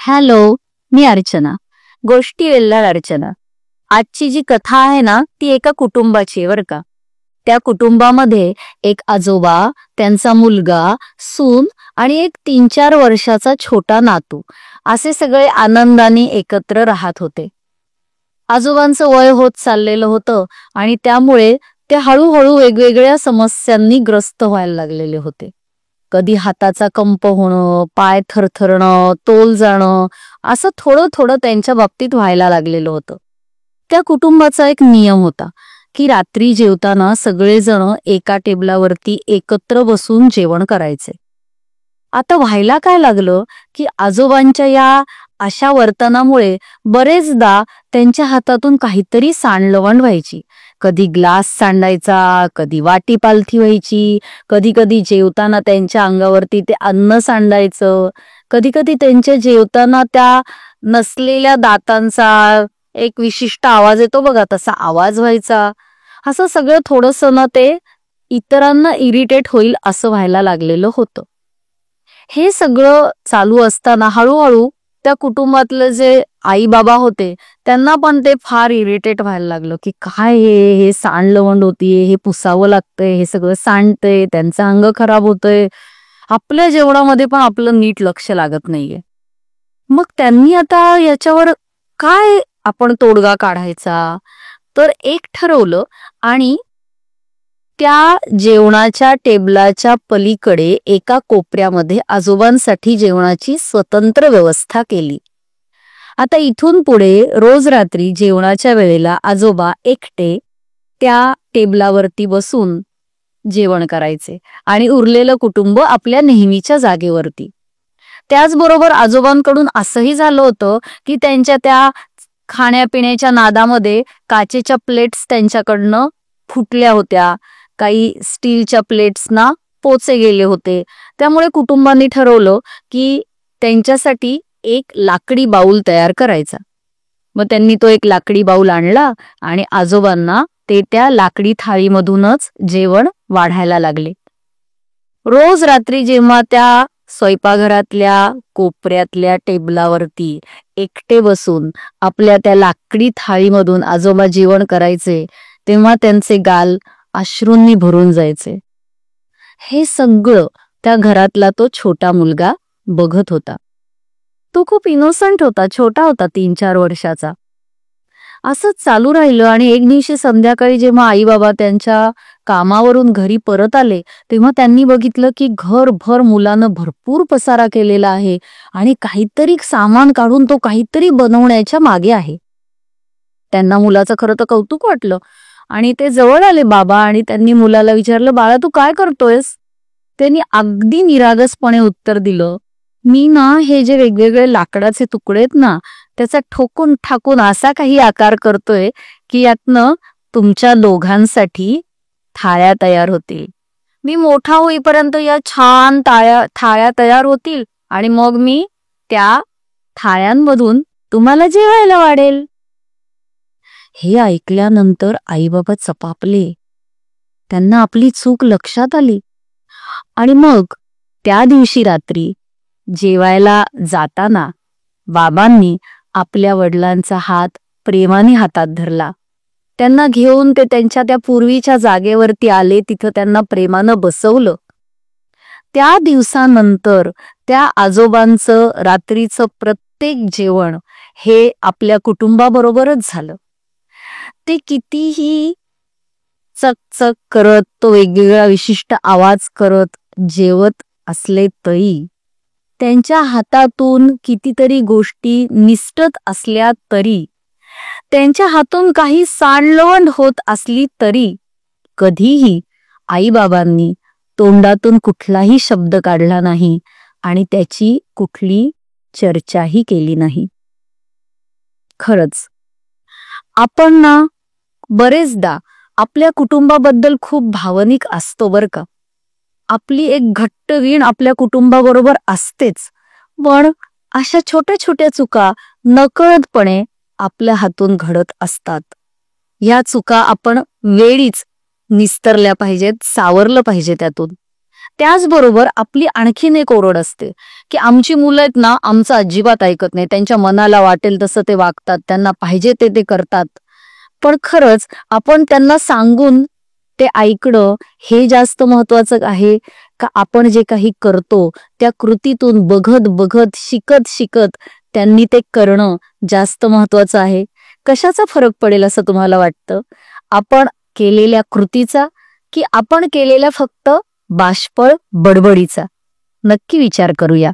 Hello, मी अर्चना. गोष्टी वेल्हाळ अर्चना. आजची जी कथा आहे ना, ती एका कुटुंबाची आहे बरं का. त्या कुटुंबामध्ये एक आजोबा, त्यांचा मुलगा, सून आणि एक 3-4 वर्षाचा छोटा नातू असे सगळे आनंदाने एकत्र राहत होते. आजोबांचं वय होत चाललेलं होतं आणि त्यामुळे ते हळूहळू वेगवेगळ्या समस्यांनी ग्रस्त व्हायला लागलेले होते. कधी हाताचा कंप होणं, पाय थरथरणं, तोल जाणं असं थोडं थोडं त्यांच्या बाबतीत व्हायला लागलेलं होतं. त्या कुटुंबाचा एक नियम होता की रात्री जेवताना सगळेजण एका टेबलावरती एकत्र बसून जेवण करायचे. आता व्हायला काय लागलं की आजोबांच्या या अशा वर्तनामुळे बरेचदा त्यांच्या हातातून काहीतरी सांडलवण व्हायची. कधी ग्लास सांडायचा, कधी वाटी पालथी व्हायची, कधी कधी जेवताना त्यांच्या अंगावरती ते अन्न सांडायचं, कधी कधी त्यांच्या जेवताना त्या नसलेल्या दातांचा एक विशिष्ट आवाज येतो बघा, तसा आवाज व्हायचा. असं सगळं थोडंसं ना ते इतरांना इरिटेट होईल असं व्हायला लागलेलं होतं. हे सगळं चालू असताना हळूहळू त्या कुटुंबातले जे आई बाबा होते त्यांना पण ते फार इरिटेट व्हायला लागलं की काय हे सांडलवंड होतीये, हे पुसावं लागतंय, हे सगळं सांडतंय, त्यांचं अंग खराब होतंय, आपल्या जेवणामध्ये पण आपलं नीट लक्ष लागत नाहीये. मग त्यांनी आता याच्यावर काय आपण तोडगा काढायचा, तर एक ठरवलं आणि त्या जेवणाच्या टेबलाच्या पलीकडे एका कोपऱ्यामध्ये आजोबांसाठी जेवणाची स्वतंत्र व्यवस्था केली. आता इथून पुढे रोज रात्री जेवणाच्या वेळेला आजोबा एकटे त्या टेबलावरती बसून जेवण करायचे आणि उरलेलं कुटुंब आपल्या नेहमीच्या जागेवरती. त्याचबरोबर आजोबांकडून असंही झालं होतं की त्यांच्या त्या खाण्यापिण्याच्या नादामध्ये काचेच्या प्लेट्स त्यांच्याकडनं फुटल्या होत्या, काही स्टीलच्या प्लेट्सना पोचे गेले होते. त्यामुळे कुटुंबांनी ठरवलं की त्यांच्यासाठी एक लाकडी बाऊल तयार करायचा. मग त्यांनी तो एक लाकडी बाऊल आणला आणि आजोबांना ते त्या लाकडी थाळीमधूनच जेवण वाढायला लागले. रोज रात्री जेव्हा त्या स्वयंपाकघरातल्या कोपऱ्यातल्या टेबलावरती एकटे बसून आपल्या त्या लाकडी थाळीमधून आजोबा जेवण करायचे, तेव्हा त्यांचे गाल अश्रूंनी भरून जायचे. हे सगळं त्या घरातला तो छोटा मुलगा बघत होता. तो खूप इनोसंट होता, छोटा होता, 3-4 वर्षाचा. असंच चालू राहिलं आणि एक दिवशी संध्याकाळी जेव्हा आई बाबा त्यांच्या कामावरून घरी परत आले तेव्हा त्यांनी बघितलं की घरभर मुलानं भरपूर पसारा केलेला आहे आणि काहीतरी सामान काढून तो काहीतरी बनवण्याच्या मागे आहे. त्यांना मुलाचं खरं तर कौतुक वाटलं आणि ते जवळ आले बाबा आणि त्यांनी मुलाला विचारलं, बाळा तू काय करतोयस? त्यांनी अगदी निरागसपणे उत्तर दिलं, मी ना हे जे वेगवेगळे लाकडाचे तुकडे आहेत ना त्याचा ठोकून ठाकून असा काही आकार करतोय की यातनं तुमच्या दोघांसाठी थाळ्या तयार होतील. मी मोठा होईपर्यंत या छान थाळ्या तयार होतील आणि मग मी त्या थाळ्यांमधून तुम्हाला जेवायला वाढेल. हे ऐकल्यानंतर आई बाबा चपापले. त्यांना आपली चूक लक्षात आली आणि मग त्या दिवशी रात्री जेवायला जाताना बाबांनी आपल्या वडिलांचा हात प्रेमाने हातात धरला. त्यांना घेऊन ते त्यांच्या त्या पूर्वीच्या जागेवरती आले, तिथं त्यांना प्रेमानं बसवलं. त्या दिवसानंतर त्या आजोबांचं रात्रीचं प्रत्येक जेवण हे आपल्या कुटुंबाबरोबरच झालं. ते कितीही चकचक करत, तो वेगवेगळा विशिष्ट आवाज करत जेवत असले तरी, त्यांच्या हातातून कितीतरी गोष्टी निसटत असल्या तरी, त्यांच्या हातून काही सांडलवंड होत असली तरी कधीही आईबाबांनी तोंडातून कुठलाही शब्द काढला नाही आणि त्याची कुठली चर्चाही केली नाही. खरंच आपण ना बरेचदा आपल्या कुटुंबाबद्दल खूप भावनिक असतो बरं का. आपली एक घट्ट वीण आपल्या कुटुंबाबरोबर असतेच, पण अशा छोट्या छोट्या चुका नकळतपणे आपल्या हातून घडत असतात. या चुका आपण वेळीच निस्तरल्या पाहिजेत, सावरलं पाहिजे त्यातून. त्याचबरोबर आपली आणखीन एक ओरड असते की आमची मुलं आहेत ना, आमचं अजिबात ऐकत नाही, त्यांच्या मनाला वाटेल तसं ते वागतात, त्यांना पाहिजे ते ते करतात. पण खरंच आपण त्यांना सांगून ते ऐकणं हे जास्त महत्वाचं आहे का आपण जे काही करतो त्या कृतीतून बघत बघत शिकत शिकत त्यांनी ते करणं जास्त महत्वाचं आहे? कशाचा फरक पडेल असं तुम्हाला वाटतं? आपण केलेल्या कृतीचा की आपण केलेल्या फक्त बाष्पळ बडबडीचा? नक्की विचार करूया.